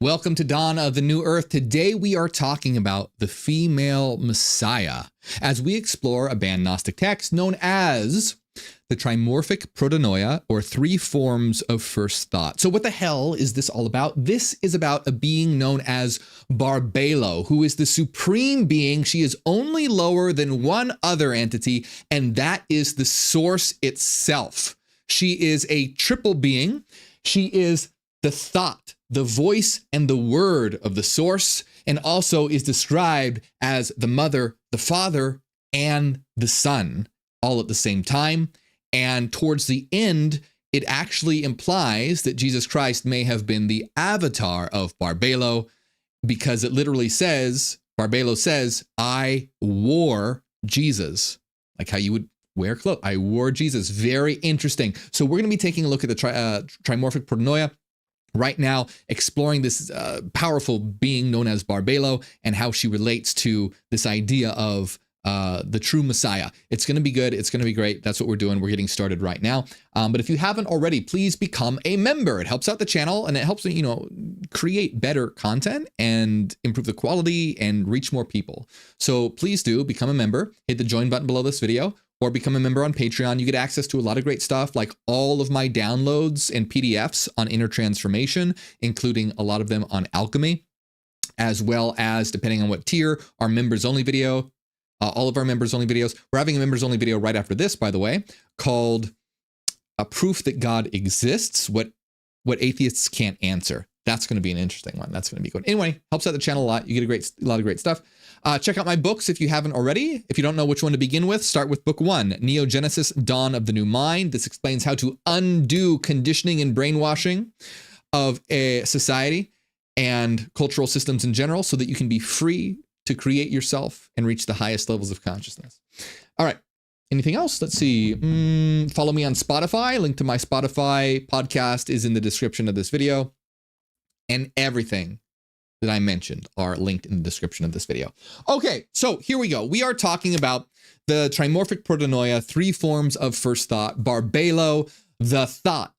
Welcome to Dawn of the New Earth. Today we are talking about the female Messiah as we explore a banned Gnostic text known as the trimorphic protonoia, or three forms of first thought. So what the hell is this all about? This is about a being known as Barbelo, who is the supreme being. She is only lower than one other entity, and that is the source itself. She is a triple being. She is the thought, the voice, and the word of the source, and also is described as the mother, the father, and the son, all at the same time. And towards the end, it actually implies that Jesus Christ may have been the avatar of Barbelo, because it literally says, Barbelo says, I wore Jesus, like how you would wear clothes. I wore Jesus. Very interesting. So we're going to be taking a look at the trimorphic protonoia right now, exploring this powerful being known as Barbelo and how she relates to this idea of the true Messiah. It's going to be good. It's going to be great. That's what we're doing. We're getting started right now. But if you haven't already, please become a member. It helps out the channel and it helps me, create better content and improve the quality and reach more people. So please do become a member. Hit the join button below this video or become a member on Patreon. You get access to a lot of great stuff, like all of my downloads and PDFs on inner transformation, including a lot of them on alchemy, as well as, depending on what tier, our members only video. All of our members only videos. We're having a members only video right after this, by the way, called A Proof That God Exists, what atheists can't answer. That's going to be an interesting one. That's going to be good. Anyway, helps out the channel a lot. You get a lot of great stuff. Check out my books if you haven't already. If you don't know which one to begin with, start with book 1, Neogenesis, Dawn of the New Mind. This explains how to undo conditioning and brainwashing of a society and cultural systems in general so that you can be free to create yourself and reach the highest levels of consciousness. All right. Anything else? Let's see. Follow me on Spotify. Link to my Spotify podcast is in the description of this video. And everything that I mentioned are linked in the description of this video. Okay, so here we go. We are talking about the trimorphic protonoia, three forms of first thought, Barbelo, the thought,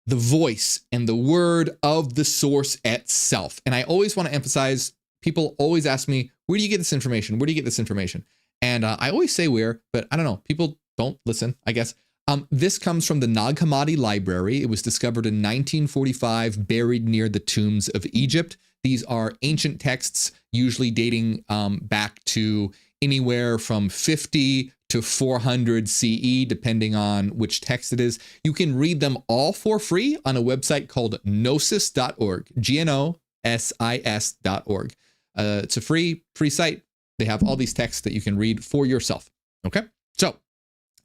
the voice, and the word of the source itself. And I always want to emphasize, people always ask me, where do you get this information? Where do you get this information? And I always say where, but I don't know. People don't listen, I guess. This comes from the Nag Hammadi library. It was discovered in 1945, buried near the tombs of Egypt. These are ancient texts, usually dating back to anywhere from 50 to 400 CE, depending on which text it is. You can read them all for free on a website called gnosis.org, gnosis.org. It's a free site. They have all these texts that you can read for yourself. Okay, so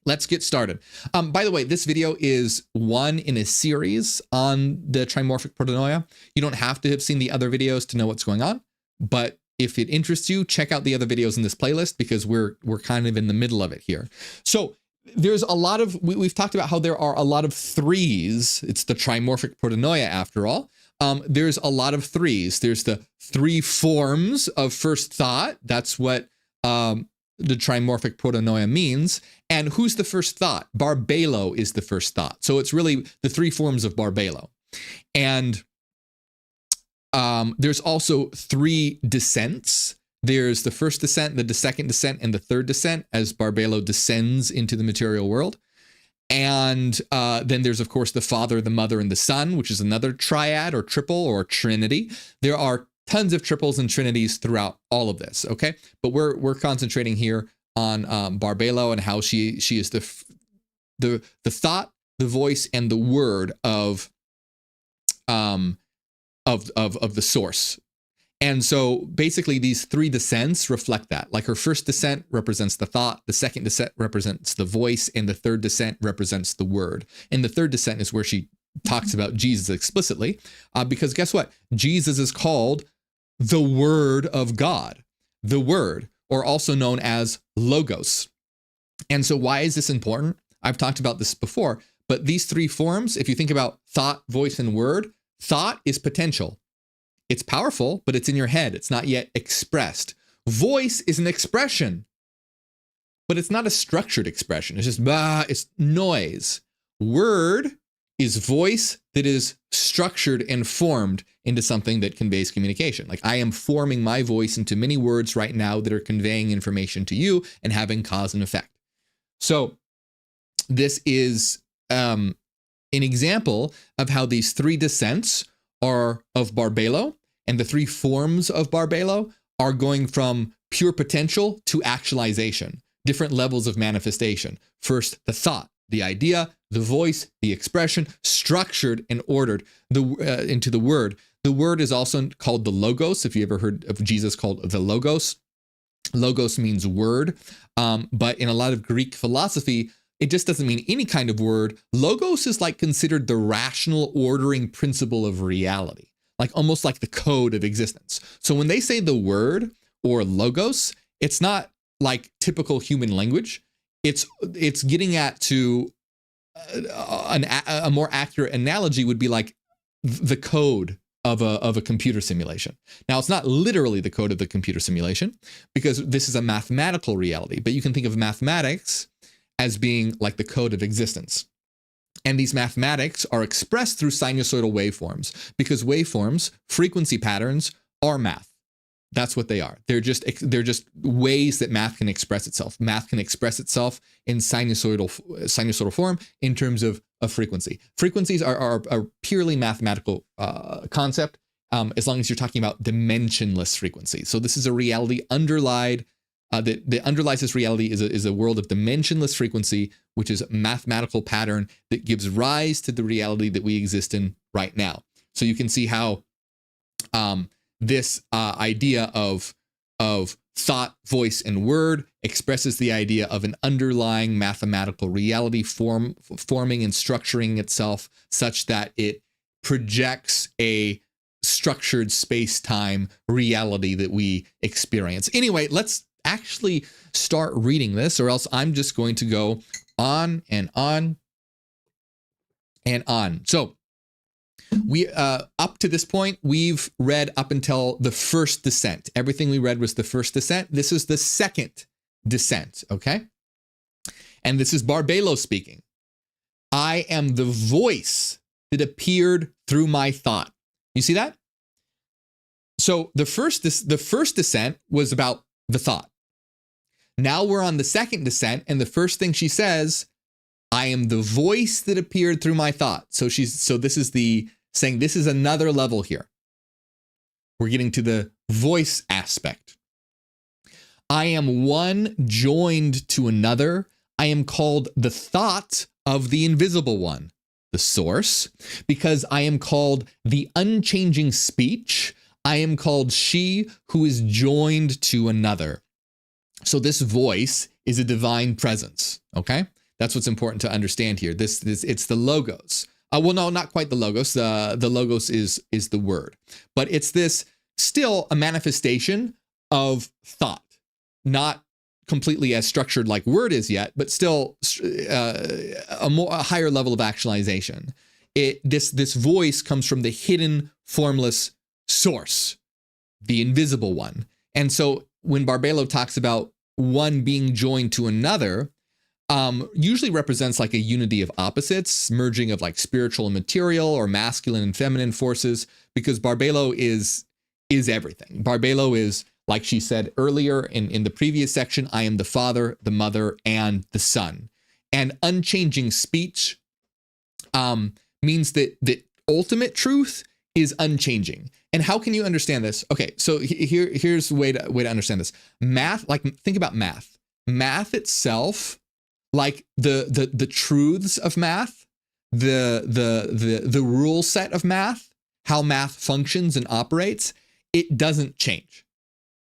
let's get started. By the way, this video is one in a series on the trimorphic protonoia. You don't have to have seen the other videos to know what's going on, but if it interests you, check out the other videos in this playlist because we're kind of in the middle of it here. So there's a lot of, we've talked about how there are a lot of threes. It's the trimorphic protonoia after all. There's a lot of threes. There's the three forms of first thought. That's what the trimorphic protonoia means. And who's the first thought? Barbelo is the first thought. So it's really the three forms of Barbelo. And there's also three descents. There's the first descent, the second descent, and the third descent as Barbelo descends into the material world. And then there's, of course, the Father, the Mother, and the Son, which is another triad or triple or trinity. There are tons of triples and trinities throughout all of this, okay? But we're concentrating here on Barbelo and how she is the thought, the voice, and the word of the source. And so basically these three descents reflect that. Like her first descent represents the thought, the second descent represents the voice, and the third descent represents the word. And the third descent is where she talks about Jesus explicitly, because guess what? Jesus is called the Word of God, the Word, or also known as Logos. And so why is this important? I've talked about this before, but these three forms, if you think about thought, voice, and word, thought is potential. It's powerful, but it's in your head. It's not yet expressed. Voice is an expression, but it's not a structured expression. It's just, it's noise. Word is voice that is structured and formed into something that conveys communication. Like I am forming my voice into many words right now that are conveying information to you and having cause and effect. So this is an example of how these three descents are of barbelo, and the three forms of barbelo are going from pure potential to actualization, different levels of manifestation. First, the thought, the idea, the voice, the expression, structured and ordered into the word. The word is also called the logos. If you ever heard of Jesus called the logos, logos means word. But in a lot of Greek philosophy, it just doesn't mean any kind of word. Logos is like considered the rational ordering principle of reality, like almost like the code of existence. So when they say the word or logos, it's not like typical human language. It's getting at to a more accurate analogy would be like the code of a computer simulation. Now, it's not literally the code of the computer simulation because this is a mathematical reality, but you can think of mathematics as being like the code of existence. And these mathematics are expressed through sinusoidal waveforms because waveforms, frequency patterns, are math. That's what they are. They're just ways that math can express itself. Math can express itself in sinusoidal form in terms of frequency. Frequencies are a purely mathematical concept as long as you're talking about dimensionless frequencies. So this is a reality underlied that underlies this reality is a world of dimensionless frequency, which is a mathematical pattern that gives rise to the reality that we exist in right now. So you can see how this idea of thought, voice, and word expresses the idea of an underlying mathematical reality forming and structuring itself such that it projects a structured space-time reality that we experience. Anyway, let's actually start reading this, or else I'm just going to go on and on and on. So we up to this point, we've read up until the first descent. Everything we read was the first descent. This is the second descent, okay? And this is Barbelo speaking. I am the voice that appeared through my thought. You see that? So the first descent was about the thought. Now we're on the second descent, and the first thing she says, I am the voice that appeared through my thought. So this is saying this is another level here. We're getting to the voice aspect. I am one joined to another. I am called the thought of the invisible one, the source, because I am called the unchanging speech. I am called she who is joined to another. So this voice is a divine presence, okay? That's what's important to understand here. It's the logos. Well, no, not quite the logos. The logos is the word, but it's this still a manifestation of thought, not completely as structured like word is yet, but still a higher level of actualization. This voice comes from the hidden, formless source, the invisible one. And so when Barbelo talks about one being joined to another, usually represents like a unity of opposites, merging of like spiritual and material or masculine and feminine forces, because Barbelo is everything. Barbelo is, like she said earlier in the previous section, I am the Father, the Mother, and the Son. And unchanging speech means that the ultimate truth is unchanging. And how can you understand this? Okay, so here's a way to understand this. Math, like think about math. Math itself, like the truths of math, the rule set of math, how math functions and operates, it doesn't change.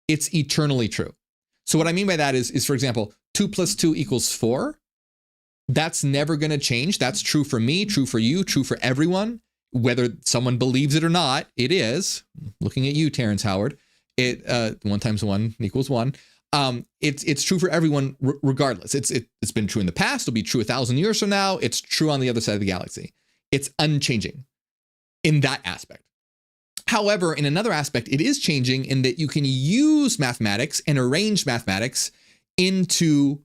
It's eternally true. So what I mean by that is for example, 2 + 2 = 4. That's never going to change. That's true for me, true for you, true for everyone. Whether someone believes it or not, it is. Looking at you, Terrence Howard. 1 × 1 = 1. It's true for everyone regardless. It's been true in the past. It'll be true 1,000 years from now. It's true on the other side of the galaxy. It's unchanging in that aspect. However, in another aspect, it is changing in that you can use mathematics and arrange mathematics into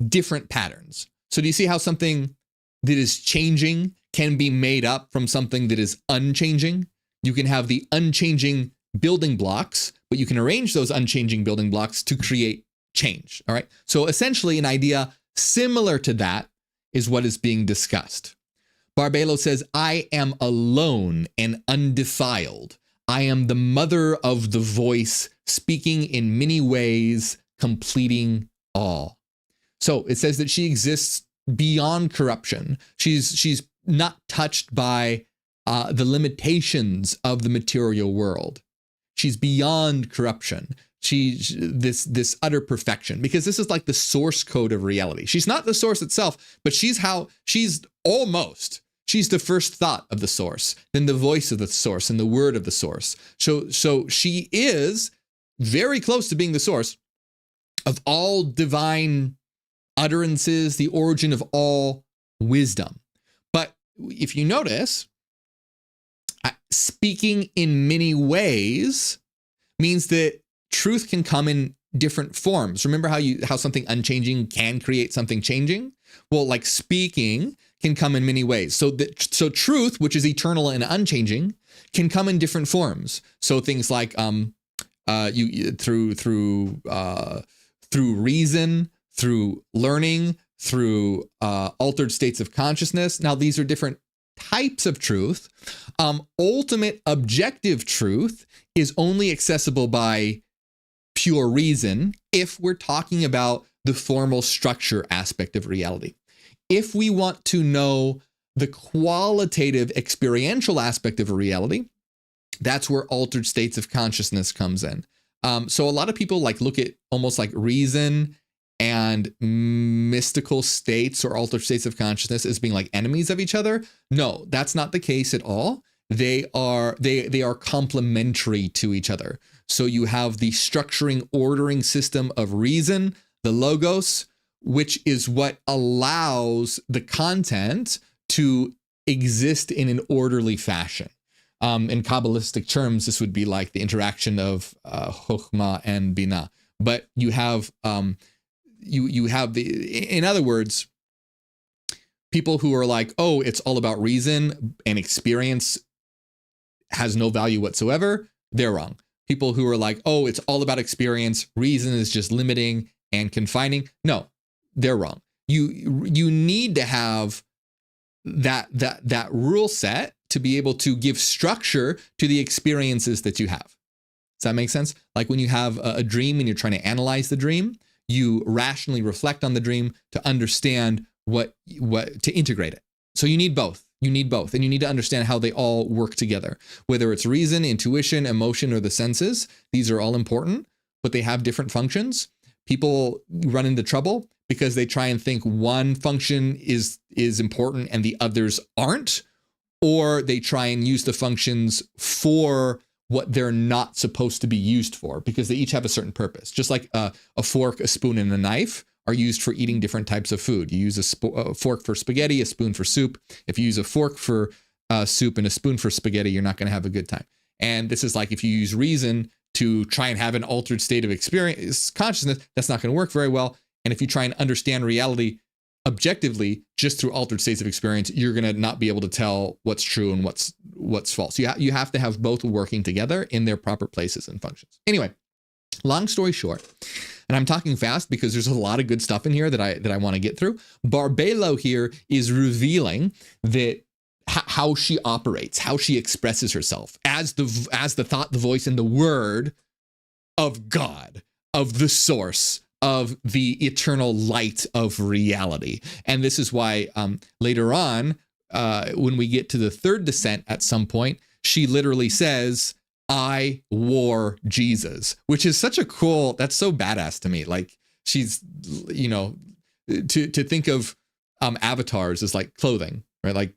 different patterns. So do you see how something that is changing can be made up from something that is unchanging. You can have the unchanging building blocks, but you can arrange those unchanging building blocks to create change. All right. So essentially, an idea similar to that is what is being discussed. Barbelo says, I am alone and undefiled. I am the mother of the voice, speaking in many ways, completing all. So it says that she exists beyond corruption. She's not touched by the limitations of the material world. She's beyond corruption. She's this utter perfection, because this is like the source code of reality. She's not the source itself, but she's the first thought of the source, then the voice of the source and the word of the source. So she is very close to being the source of all divine utterances, the origin of all wisdom. But if you notice, speaking in many ways means that truth can come in different forms. Remember how something unchanging can create something changing? Well, like speaking can come in many ways. So truth, which is eternal and unchanging, can come in different forms. So things like through reason, through learning, through altered states of consciousness. Now, these are different types of truth. Ultimate objective truth is only accessible by pure reason if we're talking about the formal structure aspect of reality. If we want to know the qualitative experiential aspect of a reality, that's where altered states of consciousness comes in. So a lot of people look at almost like reason and mystical states or altered states of consciousness as being like enemies of each other. No, that's not the case at all. They are complementary to each other. So you have the structuring, ordering system of reason, the logos, which is what allows the content to exist in an orderly fashion. In Kabbalistic terms, this would be like the interaction of Chokhmah and Binah. But you have in other words, people who are like, oh, it's all about reason and experience has no value whatsoever, they're wrong. People who are like, oh, it's all about experience, reason is just limiting and confining, no, they're wrong. You need to have that rule set to be able to give structure to the experiences that you have. Does that make sense? Like when you have a dream and you're trying to analyze the dream, you rationally reflect on the dream to understand what to integrate it. So you need both. You need both. And you need to understand how they all work together, whether it's reason, intuition, emotion, or the senses. These are all important, but they have different functions. People run into trouble because they try and think one function is important and the others aren't, or they try and use the functions for what they're not supposed to be used for, because they each have a certain purpose. Just like a fork, a spoon, and a knife are used for eating different types of food. You use a fork for spaghetti, a spoon for soup. If you use a fork for soup and a spoon for spaghetti, you're not going to have a good time. And this is like if you use reason to try and have an altered state of experience, consciousness, that's not going to work very well. And if you try and understand reality objectively just through altered states of experience, you're going to not be able to tell what's true and what's false. You have to have both working together in their proper places and functions. Anyway, long story short, and I'm talking fast because there's a lot of good stuff in here that I want to get through. Barbelo here is revealing that how she operates, how she expresses herself as the thought, the voice, and the word of God, of the source, of the eternal light of reality. And this is why later on, when we get to the third descent at some point, she literally says, I wore Jesus, which is such a cool, that's so badass to me. Like she's, to think of avatars as like clothing, right?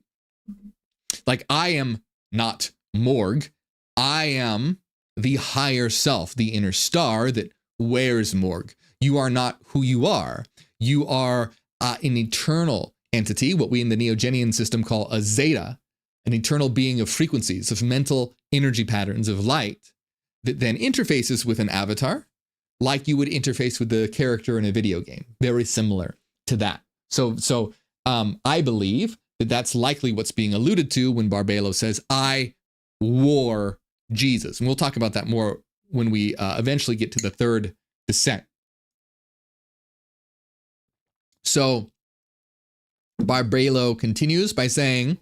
Like I am not Morgue. I am the higher self, the inner star that wears Morgue. You are not who you are. You are an eternal entity, what we in the Neogenian system call a zeta, an eternal being of frequencies, of mental energy patterns of light that then interfaces with an avatar like you would interface with the character in a video game. Very similar to that. So I believe That's likely what's being alluded to when Barbelo says, I wore Jesus. And we'll talk about that more when we eventually get to the third descent. So Barbelo continues by saying,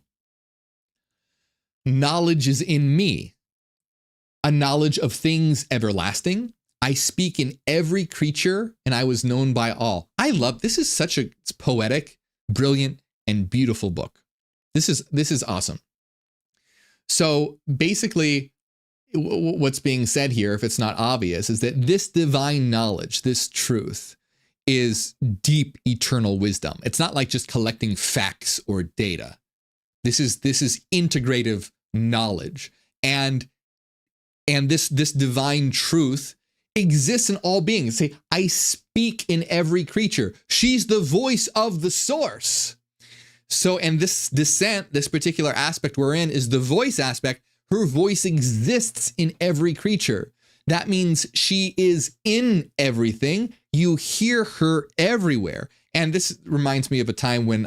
knowledge is in me, a knowledge of things everlasting. I speak in every creature, and I was known by all. I love, this is such a poetic, brilliant, and beautiful book. This is awesome. So basically, what's being said here, if it's not obvious, is that this divine knowledge, this truth, is deep eternal wisdom. It's not like just collecting facts or data. This is integrative knowledge, and this divine truth exists in all beings. Say, I speak in every creature. She's the voice of the source. So, and this descent, this particular aspect we're in, is the voice aspect. Her voice exists in every creature. That means she is in everything. You hear her everywhere. And this reminds me of a time when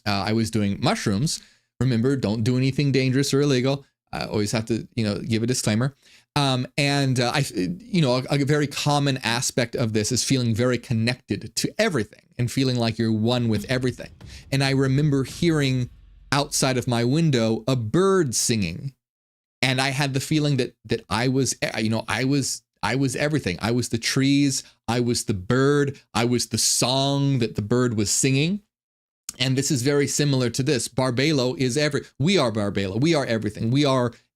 I was doing mushrooms. Remember, don't do anything dangerous or illegal. I always have to, give a disclaimer. A very common aspect of this is feeling very connected to everything and feeling like you're one with everything. And I remember hearing outside of my window a bird singing, and I had the feeling that I was everything. I was the trees, I was the bird, I was the song that the bird was singing. And this is very similar to this. Barbelo is we are Barbelo. We are everything.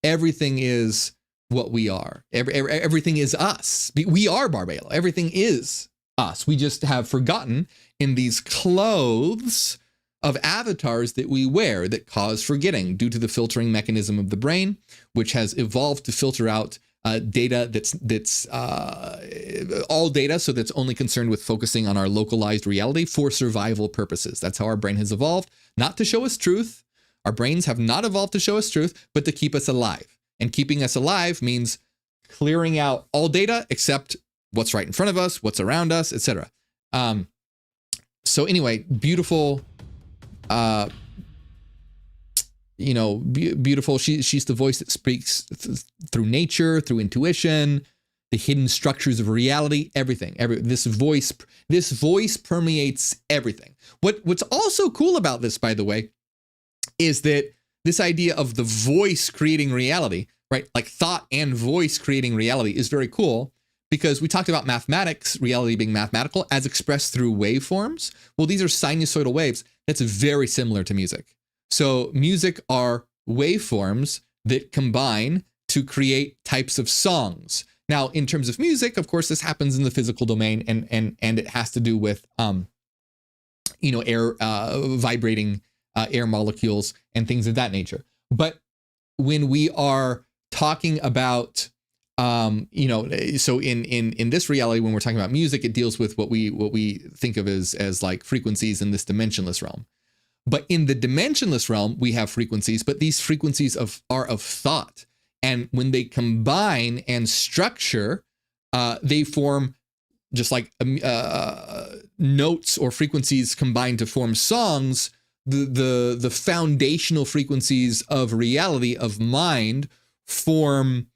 Everything is what we are. Everything is us. We are Barbelo. Everything is us. We just have forgotten in these clothes of avatars that we wear that cause forgetting due to the filtering mechanism of the brain, which has evolved to filter out data that's all data, so that's only concerned with focusing on our localized reality for survival purposes. That's how our brain has evolved, not to show us truth. Our brains have not evolved to show us truth, but to keep us alive. And keeping us alive means clearing out all data except what's right in front of us, what's around us, etc. So anyway, beautiful. Beautiful. She's the voice that speaks through nature, through intuition, the hidden structures of reality, everything. This voice permeates everything. What's also cool about this, by the way, is that this idea of the voice creating reality, right? Like thought and voice creating reality is very cool, because we talked about mathematics, reality being mathematical as expressed through waveforms. Well, these are sinusoidal waves. That's very similar to music. So music are waveforms that combine to create types of songs. Now, in terms of music, of course, this happens in the physical domain, and it has to do with air vibrating air molecules and things of that nature. But when we are talking about so in this reality, when we're talking about music, it deals with what we think of as like frequencies in this dimensionless realm. But in the dimensionless realm, we have frequencies, but these frequencies are of thought. And when they combine and structure, they form, just like notes or frequencies combined to form songs. The foundational frequencies of reality, of mind, form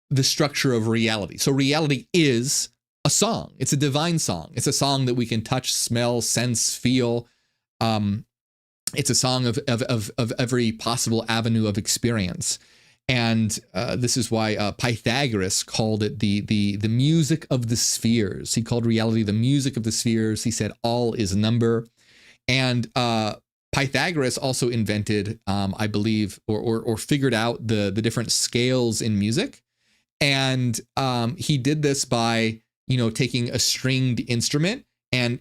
the structure of reality. So reality is a song. It's a divine song. It's a song that we can touch, smell, sense, feel. It's a song of every possible avenue of experience. And this is why Pythagoras called it the music of the spheres. He called reality the music of the spheres. He said all is number. And Pythagoras also invented, I believe, or figured out the different scales in music. And he did this by, taking a stringed instrument and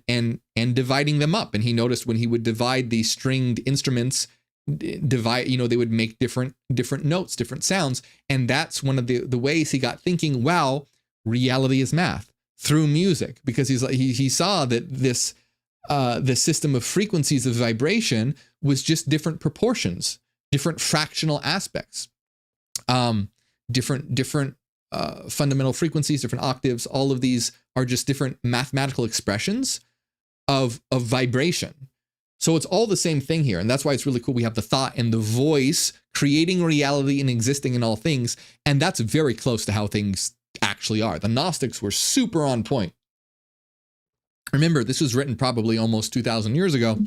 dividing them up. And he noticed when he would divide these stringed instruments, they would make different notes, different sounds. And that's one of the ways he got thinking, wow, reality is math through music, because he saw that the system of frequencies of vibration was just different proportions, different fractional aspects, different fundamental frequencies, different octaves. All of these are just different mathematical expressions of vibration. So it's all the same thing here. And that's why it's really cool. We have the thought and the voice creating reality and existing in all things. And that's very close to how things actually are. The Gnostics were super on point. Remember, this was written probably almost 2,000 years ago,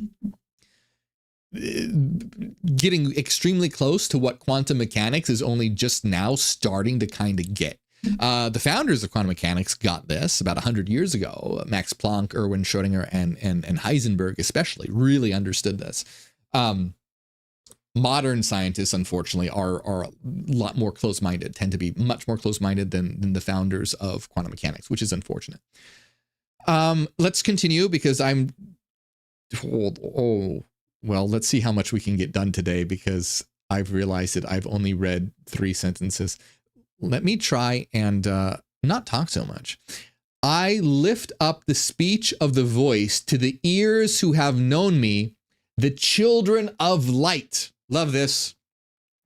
getting extremely close to what quantum mechanics is only just now starting to kind of get. The founders of quantum mechanics got this about 100 years ago. Max Planck, Erwin Schrödinger, and Heisenberg especially really understood this. Modern scientists, unfortunately, are a lot more close-minded, tend to be much more close-minded than the founders of quantum mechanics, which is unfortunate. Let's continue because well, let's see how much we can get done today because I've realized that I've only read 3 sentences. Let me try and not talk so much. I lift up the speech of the voice to the ears who have known me, the children of light. Love this.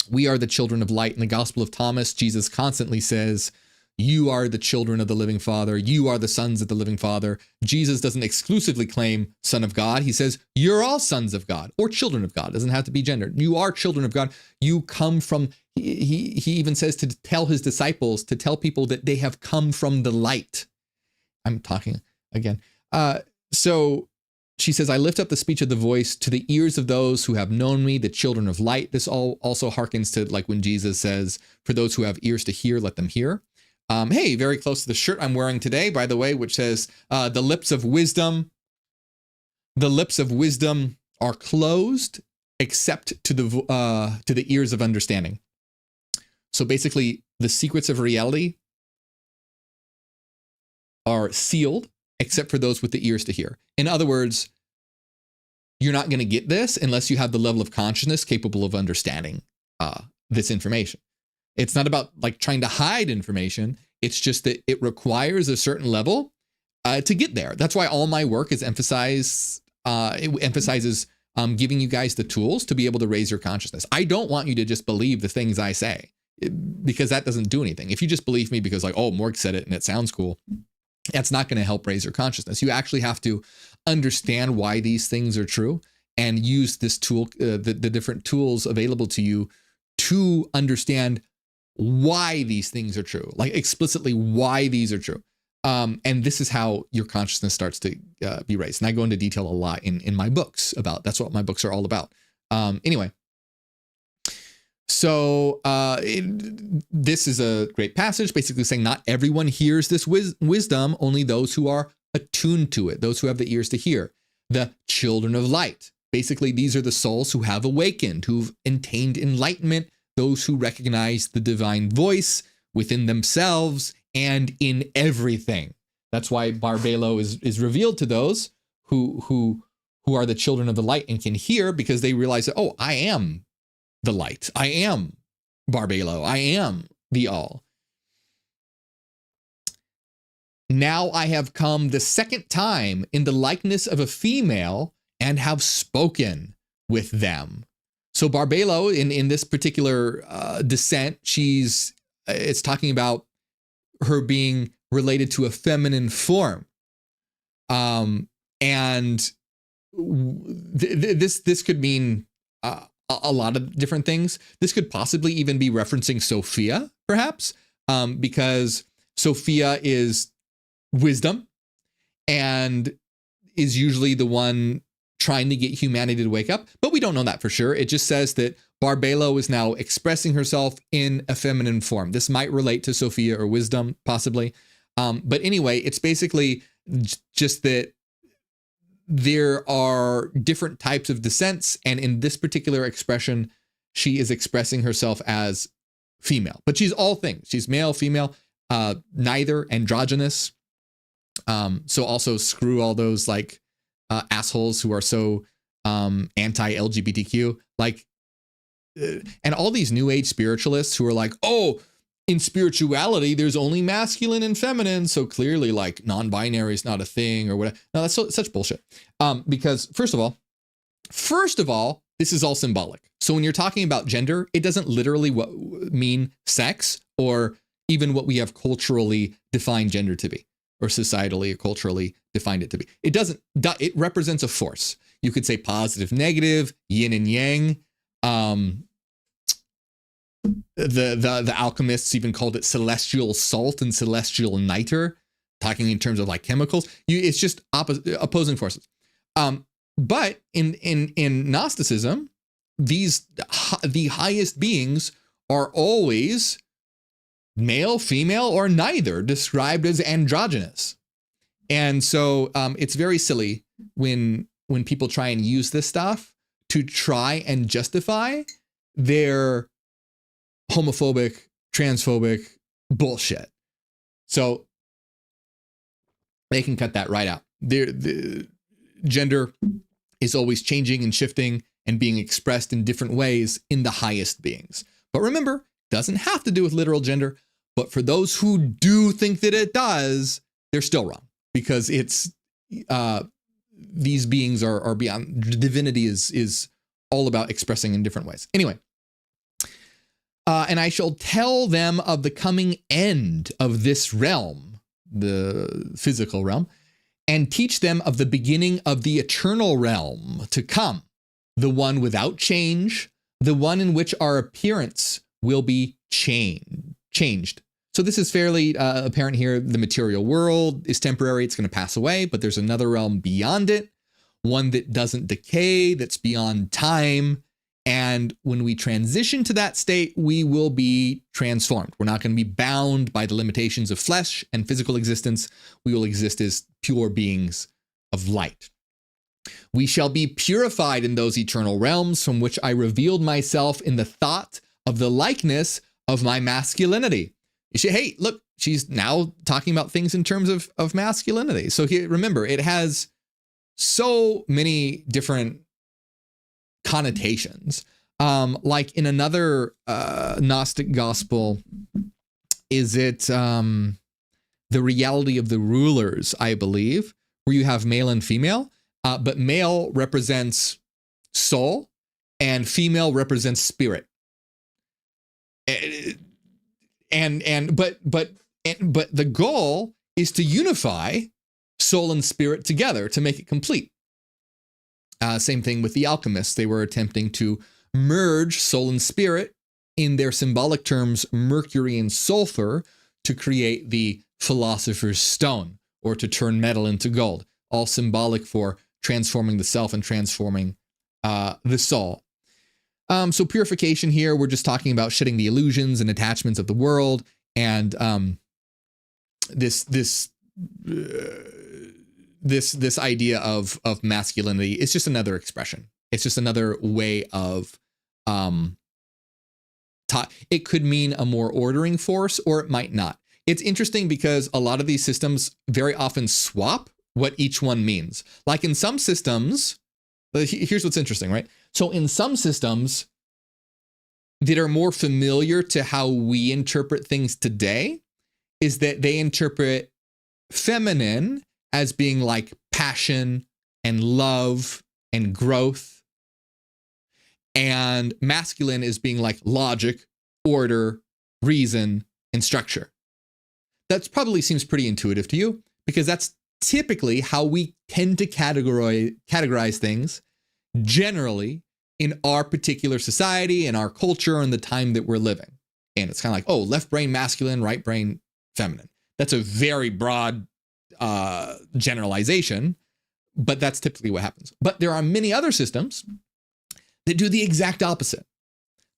We are the children of light. In the Gospel of Thomas, Jesus constantly says, you are the children of the living Father. You are the sons of the living Father. Jesus doesn't exclusively claim son of God. He says, you're all sons of God or children of God. It doesn't have to be gendered. You are children of God. You come from, he even says to tell his disciples, to tell people that they have come from the light. I'm talking again. So she says, I lift up the speech of the voice to the ears of those who have known me, the children of light. This all also harkens to like when Jesus says, for those who have ears to hear, let them hear. Hey, very close to the shirt I'm wearing today, by the way, which says, the lips of wisdom are closed except to the ears of understanding. So basically, the secrets of reality are sealed except for those with the ears to hear. In other words, you're not going to get this unless you have the level of consciousness capable of understanding this information. It's not about like trying to hide information. It's just that it requires a certain level to get there. That's why all my work is emphasizes giving you guys the tools to be able to raise your consciousness. I don't want you to just believe the things I say because that doesn't do anything. If you just believe me because like, oh, Morgue said it and it sounds cool, that's not going to help raise your consciousness. You actually have to understand why these things are true and use this tool, the different tools available to you to understand why these things are true, like explicitly why these are true. And this is how your consciousness starts to be raised. And I go into detail a lot in my books about, that's what my books are all about. Anyway, so this is a great passage, basically saying not everyone hears this wisdom, only those who are attuned to it, those who have the ears to hear. The children of light. Basically, these are the souls who have awakened, who've attained enlightenment, those who recognize the divine voice within themselves and in everything. That's why barbelo is revealed to those who are the children of the light and can hear, because they realize that, oh, I am the light. I am barbelo. I am the all. Now I have come the second time in the likeness of a female and have spoken with them. So barbelo in this particular descent, it's talking about her being related to a feminine form. And this could mean a lot of different things. This could possibly even be referencing Sophia, perhaps, because Sophia is wisdom and is usually the one trying to get humanity to wake up, but we don't know that for sure. It just says that barbelo is now expressing herself in a feminine form. This might relate to Sophia or wisdom, possibly. But anyway, it's basically just that there are different types of descents, and in this particular expression, she is expressing herself as female, but she's all things. She's male, female, neither, androgynous. So also screw all those like assholes who are so anti-LGBTQ, like, and all these new age spiritualists who are like, oh, in spirituality, there's only masculine and feminine. So clearly like non-binary is not a thing or whatever. No, that's such bullshit. Because first of all, this is all symbolic. So when you're talking about gender, it doesn't literally mean sex or even what we have culturally defined gender to be, or societally or culturally defined it to be. It doesn't, it represents a force. You could say positive, negative, yin and yang. The alchemists even called it celestial salt and celestial niter, talking in terms of like chemicals. It's just opposing forces. But in Gnosticism, the highest beings are always male, female, or neither, described as androgynous. And so it's very silly when people try and use this stuff to try and justify their homophobic, transphobic bullshit. So they can cut that right out. The gender is always changing and shifting and being expressed in different ways in the highest beings. But remember, doesn't have to do with literal gender. But for those who do think that it does, they're still wrong, because it's these beings are beyond. Divinity is all about expressing in different ways. Anyway, and I shall tell them of the coming end of this realm, the physical realm, and teach them of the beginning of the eternal realm to come, the one without change, the one in which our appearance will be changed. So this is fairly apparent here. The material world is temporary. It's going to pass away, but there's another realm beyond it, one that doesn't decay, that's beyond time. And when we transition to that state, we will be transformed. We're not going to be bound by the limitations of flesh and physical existence. We will exist as pure beings of light. We shall be purified in those eternal realms from which I revealed myself in the thought of the likeness of my masculinity. You say, hey, look, she's now talking about things in terms of masculinity. So here, remember, it has so many different connotations. Like in another Gnostic gospel, is it the reality of the rulers, I believe, where you have male and female, but male represents soul and female represents spirit. But the goal is to unify soul and spirit together to make it complete. Same thing with the alchemists. They were attempting to merge soul and spirit in their symbolic terms, mercury and sulfur, to create the philosopher's stone, or to turn metal into gold, all symbolic for transforming the self and transforming the soul. So purification here, we're just talking about shedding the illusions and attachments of the world, and this idea of masculinity is just another expression. It's just another way of it could mean a more ordering force, or it might not. It's interesting because a lot of these systems very often swap what each one means. Like in some systems, here's what's interesting, right? So in some systems that are more familiar to how we interpret things today, is that they interpret feminine as being like passion and love and growth, and masculine as being like logic, order, reason, and structure. That probably seems pretty intuitive to you, because that's typically how we tend to categorize things generally in our particular society and our culture and the time that we're living. And it's kind of like, oh, left brain masculine, right brain feminine. That's a very broad generalization, but that's typically what happens. But there are many other systems that do the exact opposite.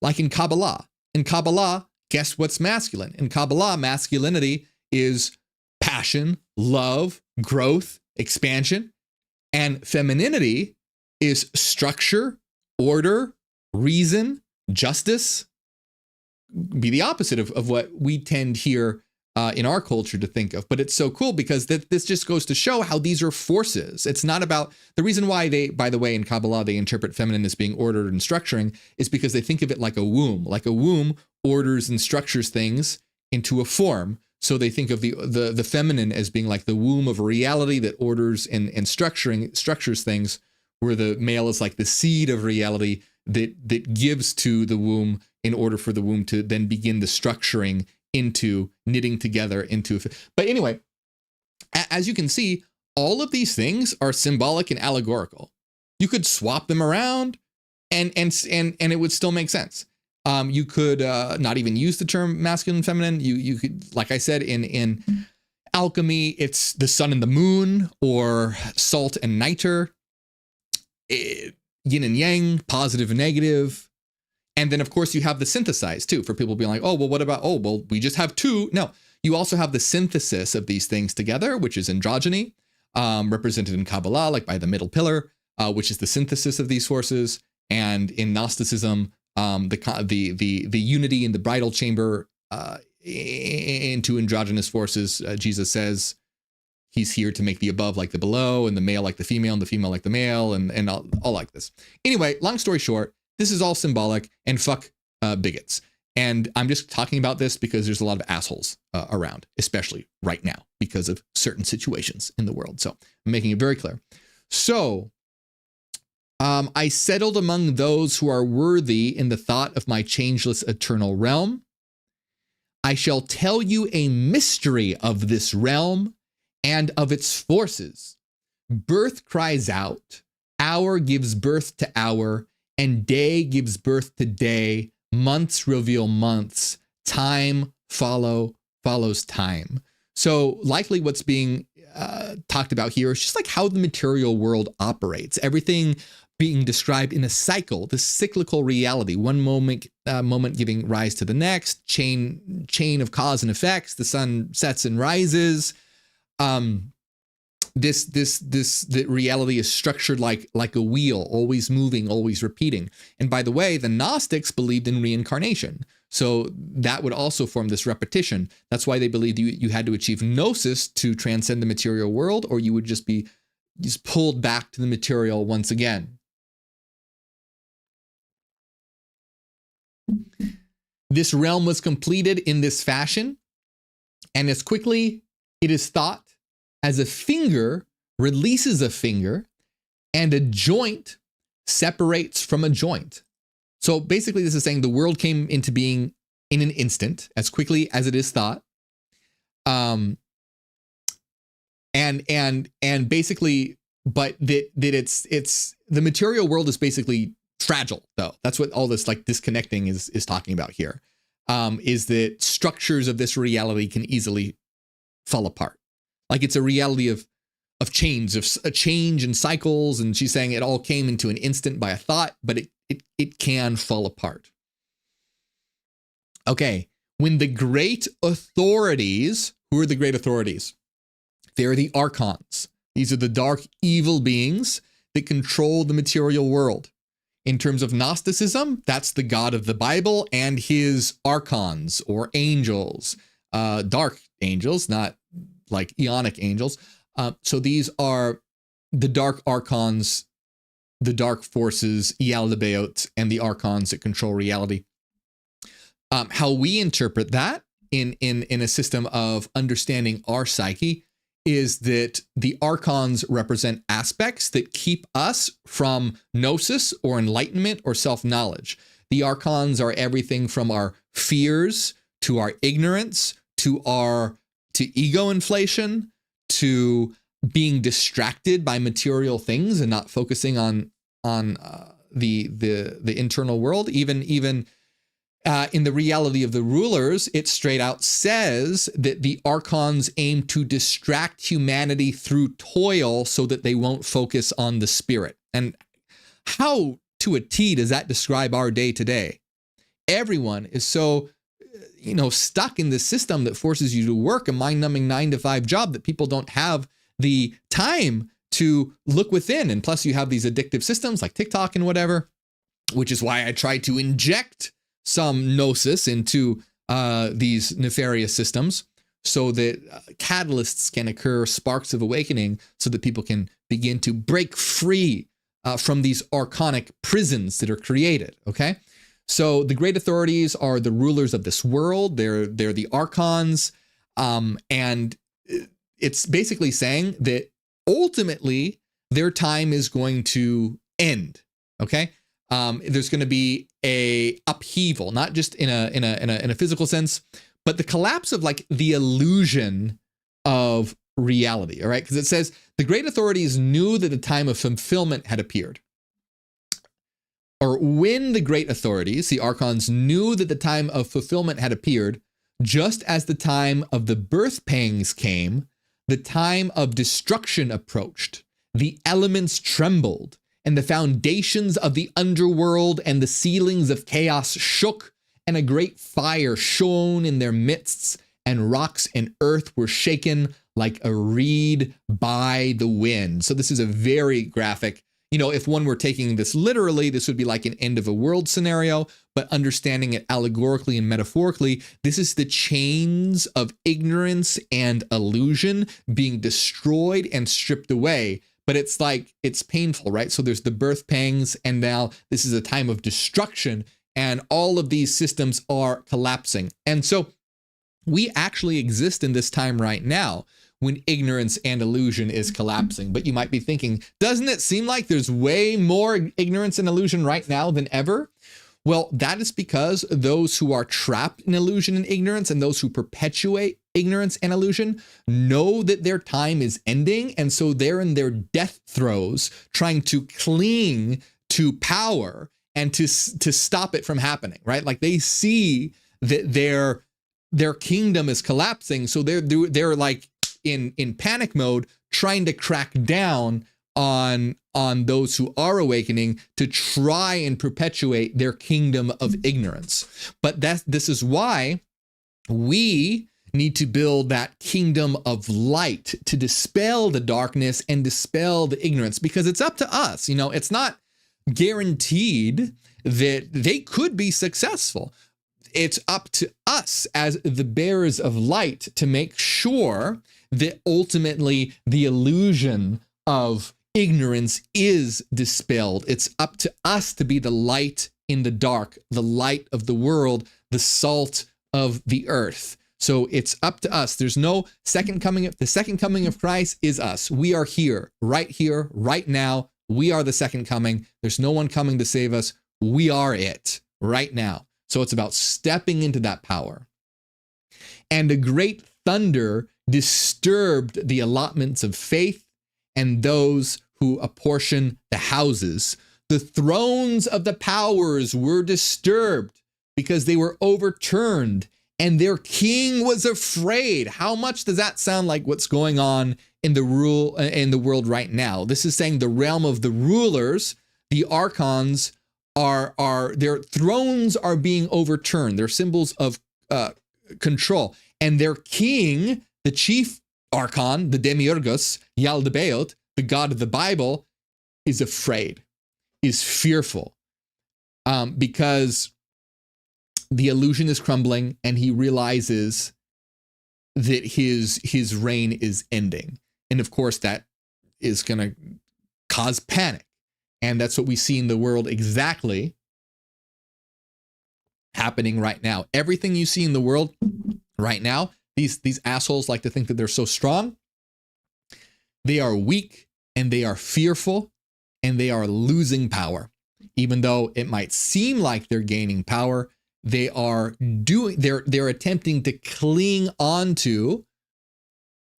Like in Kabbalah. In Kabbalah, guess what's masculine? In Kabbalah, masculinity is passion, love, growth, expansion, and femininity is structure, order, reason, justice. Be the opposite of what we tend here in our culture to think of. But it's so cool because this just goes to show how these are forces. It's not about the reason why they, by the way, in Kabbalah, they interpret feminine as being ordered and structuring is because they think of it like a womb. Like a womb orders and structures things into a form. So they think of the feminine as being like the womb of reality that orders and structures things, where the male is like the seed of reality that gives to the womb in order for the womb to then begin the structuring into knitting together into. But anyway, as you can see, all of these things are symbolic and allegorical. You could swap them around and it would still make sense. You could not even use the term masculine and feminine. You could, like I said, in alchemy, it's the sun and the moon, or salt and niter, yin and yang, positive and negative. And then, of course, you have the synthesized too, for people being like, oh, well, what about, oh, well, we just have two. No, you also have the synthesis of these things together, which is androgyny, represented in Kabbalah, like by the middle pillar, which is the synthesis of these forces. And in Gnosticism, the unity in the bridal chamber into androgynous forces. Jesus says he's here to make the above like the below, and the male like the female, and the female like the male, and all like this. Anyway, long story short, this is all symbolic, and fuck bigots. And I'm just talking about this because there's a lot of assholes around, especially right now, because of certain situations in the world. So I'm making it very clear. So I settled among those who are worthy in the thought of my changeless eternal realm. I shall tell you a mystery of this realm and of its forces. Birth cries out, hour gives birth to hour, and day gives birth to day. Months reveal months, time follows time. So likely what's being talked about here is just like how the material world operates. Everything being described in a cycle, the cyclical reality, one moment giving rise to the next, chain of cause and effects. The sun sets and rises. The reality is structured like a wheel, always moving, always repeating. And by the way, the Gnostics believed in reincarnation. So that would also form this repetition. That's why they believed you had to achieve gnosis to transcend the material world, or you would just be pulled back to the material once again. This realm was completed in this fashion, and as quickly it is thought as a finger releases a finger and a joint separates from a joint. So basically this is saying the world came into being in an instant, as quickly as it is thought. And basically, but that it's the material world is basically fragile, though. That's what all this like disconnecting is talking about here. Is that structures of this reality can easily fall apart. Like it's a reality of chains, of a change and cycles. And she's saying it all came into an instant by a thought, but it can fall apart. Okay. When the great authorities, who are the great authorities? They're the archons. These are the dark evil beings that control the material world. In terms of Gnosticism, that's the God of the Bible and his archons or angels, dark angels, not like Ionic angels. So these are the dark archons, the dark forces, Yaldabaoth, and the archons that control reality. How we interpret that in a system of understanding our psyche is that the archons represent aspects that keep us from gnosis or enlightenment or self-knowledge. The archons are everything from our fears to our ignorance to ego inflation to being distracted by material things and not focusing on the internal world. Even in the reality of the rulers, it straight out says that the archons aim to distract humanity through toil so that they won't focus on the spirit. And how to a T does that describe our day to day? Everyone is so, stuck in this system that forces you to work a mind-numbing 9-to-5 job that people don't have the time to look within. And plus you have these addictive systems like TikTok and whatever, which is why I try to inject some gnosis into these nefarious systems so that catalysts can occur, sparks of awakening, so that people can begin to break free from these archonic prisons that are created, okay? So the great authorities are the rulers of this world. They're the archons, and it's basically saying that ultimately their time is going to end, okay? There's going to be a upheaval, not just in a physical sense, but the collapse of like the illusion of reality. All right. Because it says the great authorities knew that the time of fulfillment had appeared. or when the great authorities, the archons, knew that the time of fulfillment had appeared, just as the time of the birth pangs came, the time of destruction approached. The elements trembled, and the foundations of the underworld and the ceilings of chaos shook, and a great fire shone in their midst, and rocks and earth were shaken like a reed by the wind. So this is a very graphic. If one were taking this literally, this would be like an end of a world scenario, but understanding it allegorically and metaphorically, this is the chains of ignorance and illusion being destroyed and stripped away. But it's painful, right? So there's the birth pangs, and now this is a time of destruction, and all of these systems are collapsing. And so we actually exist in this time right now when ignorance and illusion is collapsing. But you might be thinking, doesn't it seem like there's way more ignorance and illusion right now than ever? Well, that is because those who are trapped in illusion and ignorance, and those who perpetuate ignorance and illusion, know that their time is ending. And so they're in their death throes, trying to cling to power and to stop it from happening, right? Like they see that their kingdom is collapsing. So they're like in panic mode, trying to crack down on those who are awakening to try and perpetuate their kingdom of ignorance. But this is why we need to build that kingdom of light to dispel the darkness and dispel the ignorance, because it's up to us. It's not guaranteed that they could be successful. It's up to us as the bearers of light to make sure that ultimately the illusion of ignorance is dispelled. It's up to us to be the light in the dark, the light of the world, the salt of the earth. So it's up to us. There's no second coming. The second coming of Christ is us. We are here, right now. We are the second coming. There's no one coming to save us. We are it right now. So it's about stepping into that power. And a great thunder disturbed the allotments of faith and those who apportion the houses. The thrones of the powers were disturbed because they were overturned, and their king was afraid. How much does that sound like what's going on in the world right now? This is saying the realm of the rulers, the archons, their thrones are being overturned. They're symbols of control, and their king, the chief archon, the demiurgos, Yaldabaoth, the god of the Bible, is afraid, is fearful, because the illusion is crumbling, and he realizes that his reign is ending. And of course, that is going to cause panic. And that's what we see in the world exactly happening right now. Everything you see in the world right now, these assholes like to think that they're so strong. They are weak, and they are fearful, and they are losing power. Even though it might seem like they're gaining power, they're attempting to cling onto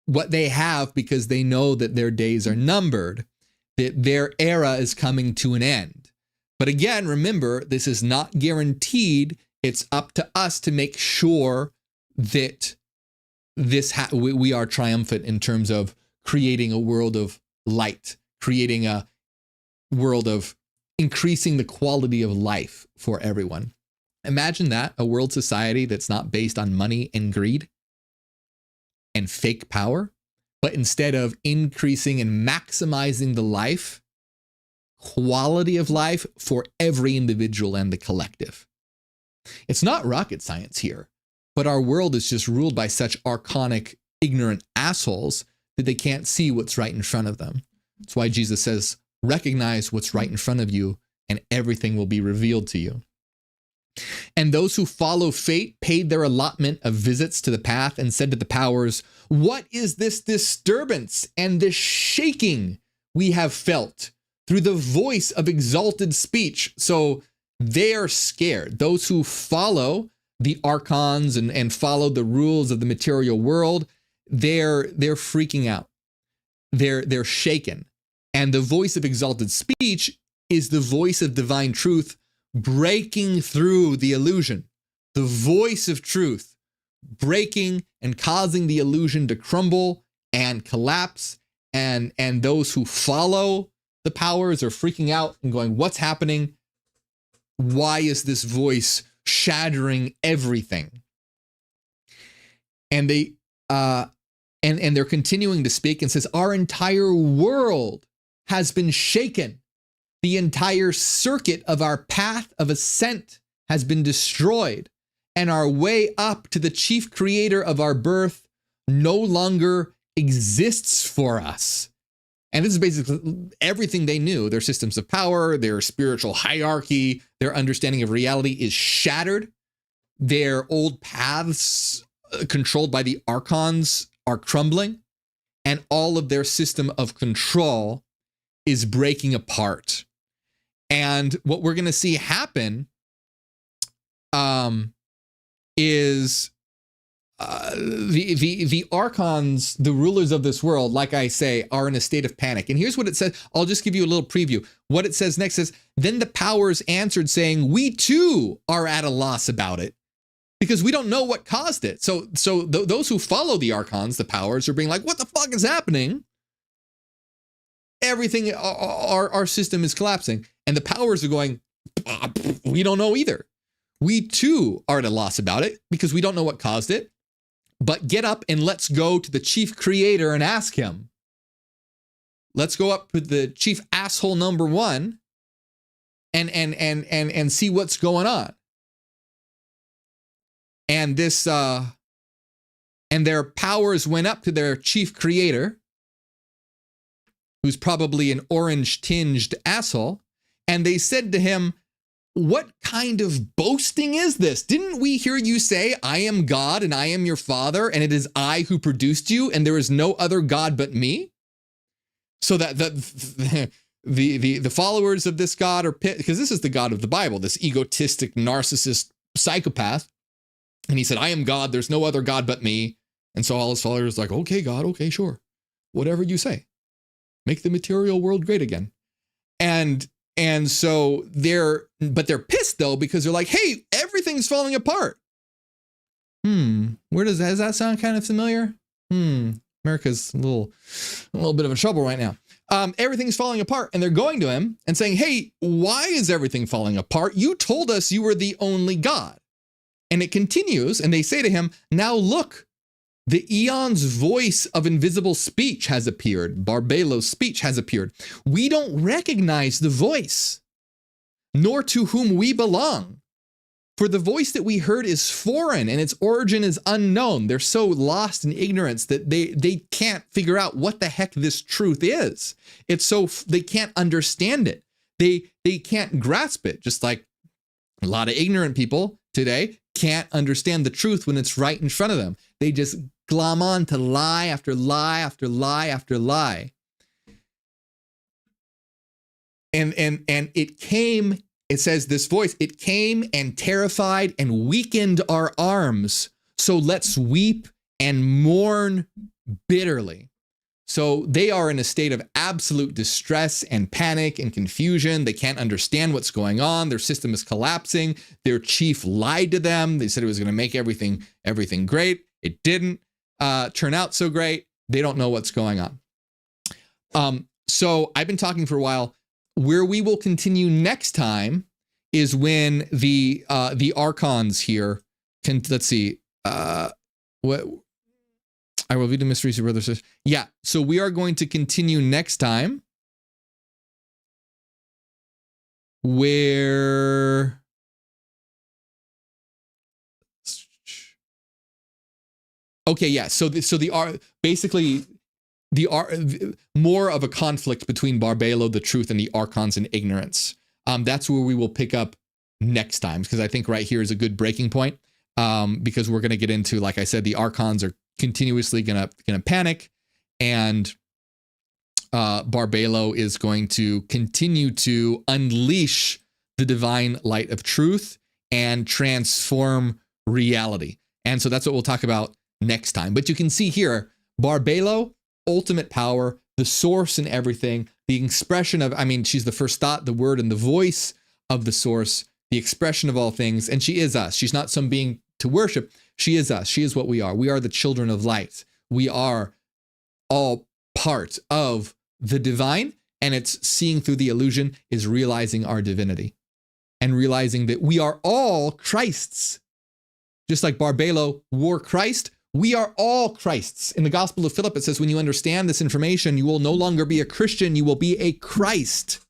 what they have because they know that their days are numbered, that their era is coming to an end. But again, remember, this is not guaranteed. It's up to us to make sure that we are triumphant in terms of creating a world of light, creating a world of increasing the quality of life for everyone. Imagine that, a world society that's not based on money and greed and fake power, but instead of increasing and maximizing the quality of life for every individual and the collective. It's not rocket science here, but our world is just ruled by such archonic, ignorant assholes that they can't see what's right in front of them. That's why Jesus says, recognize what's right in front of you, and everything will be revealed to you. And those who follow fate paid their allotment of visits to the path and said to the powers, what is this disturbance and this shaking we have felt through the voice of exalted speech? So they are scared. Those who follow the archons and follow the rules of the material world, they're freaking out. They're shaken. And the voice of exalted speech is the voice of divine truth breaking through the illusion. The voice of truth breaking and causing the illusion to crumble and collapse. And those who follow the powers are freaking out and going, what's happening? Why is this voice shattering everything? And they and they're continuing to speak and says, our entire world has been shaken. The entire circuit of our path of ascent has been destroyed, and our way up to the chief creator of our birth no longer exists for us. And this is basically everything they knew. Their systems of power, their spiritual hierarchy, their understanding of reality is shattered. Their old paths controlled by the archons are crumbling, and all of their system of control is breaking apart. And what we're going to see happen is the archons, the rulers of this world, like I say, are in a state of panic. And here's what it says. I'll just give you a little preview. What it says next is, then the powers answered saying, we too are at a loss about it, because we don't know what caused it. So those who follow the archons, the powers, are being like, what the fuck is happening? Everything, our system is collapsing. And the powers are going, we don't know either. We too are at a loss about it because we don't know what caused it. But get up and let's go to the chief creator and ask him. Let's go up with the chief asshole number one and see what's going on. And this and their powers went up to their chief creator, who's probably an orange-tinged asshole, and they said to him, what kind of boasting is this? Didn't we hear you say, I am God and I am your father, and it is I who produced you, and there is no other God but me? So that the followers of this God are pissed, because this is the God of the Bible, this egotistic, narcissist psychopath. And he said, I am God, there's no other God but me. And so all his followers are like, okay, God, okay, sure. Whatever you say. Make the material world great again. And so they're pissed though, because they're like, hey, everything's falling apart. Does that sound kind of familiar? America's a little bit of a trouble right now. Everything's falling apart, and they're going to him and saying, hey, why is everything falling apart? You told us you were the only God. And it continues, and they say to him, now look, the eon's voice of invisible speech has appeared. Barbelo's speech has appeared. We don't recognize the voice, nor to whom we belong. For the voice that we heard is foreign, and its origin is unknown. They're so lost in ignorance that they can't figure out what the heck this truth is. It's so they can't understand it. They can't grasp it, just like a lot of ignorant people today can't understand the truth when it's right in front of them. They just glom on to lie after lie after lie after lie. And it came, it says this voice, it came and terrified and weakened our arms. So let's weep and mourn bitterly. So they are in a state of absolute distress and panic and confusion. They can't understand what's going on. Their system is collapsing. Their chief lied to them. They said it was going to make everything great. It didn't turn out so great. They don't know what's going on. So I've been talking for a while. Where we will continue next time is when the archons here can, let's see, what. I will read the mysteries of brothers. Yeah, so we are going to continue next time where okay, yeah. So basically more of a conflict between Barbelo, the truth, and the archons and ignorance. That's where we will pick up next time, because I think right here is a good breaking point. Because we're going to get into, like I said, the archons are continuously gonna panic, and Barbelo is going to continue to unleash the divine light of truth and transform reality. And so that's what we'll talk about next time. But you can see here, Barbelo, ultimate power, the source in everything, the expression of, she's the first thought, the word, and the voice of the source, the expression of all things. And she is us. She's not some being to worship. She is us. She is what we are. We are the children of light. We are all part of the divine, and it's seeing through the illusion is realizing our divinity and realizing that we are all Christ's. Just like Barbelo wore Christ, we are all Christ's. In the Gospel of Philip, it says, when you understand this information, you will no longer be a Christian, you will be a Christ.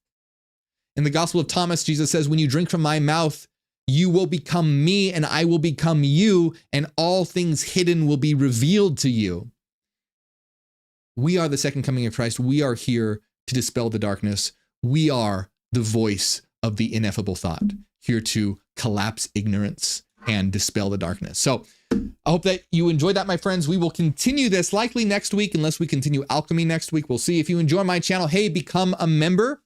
In the Gospel of Thomas, Jesus says, when you drink from my mouth, you will become me and I will become you, and all things hidden will be revealed to you. We are the second coming of Christ. We are here to dispel the darkness. We are the voice of the ineffable thought, here to collapse ignorance and dispel the darkness. So I hope that you enjoyed that, my friends. We will continue this likely next week, unless we continue alchemy next week. We'll see. If you enjoy my channel, hey, become a member.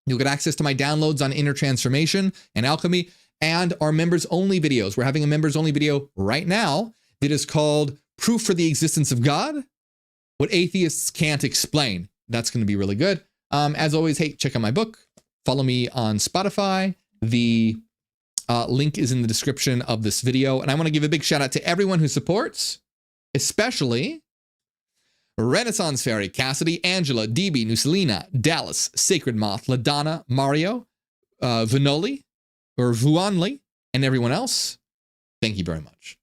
You'll get access to my downloads on inner transformation and alchemy and our members only videos. We're having a members only video right now that is called Proof for the Existence of God, What Atheists Can't Explain. That's going to be really good. As always, hey, check out my book. Follow me on Spotify. The link is in the description of this video. And I want to give a big shout out to everyone who supports, especially Renaissance Fairy, Cassidy, Angela, DB, Nuselina, Dallas, Sacred Moth, LaDonna, Mario, Vanoli, or Vuanli, and everyone else. Thank you very much.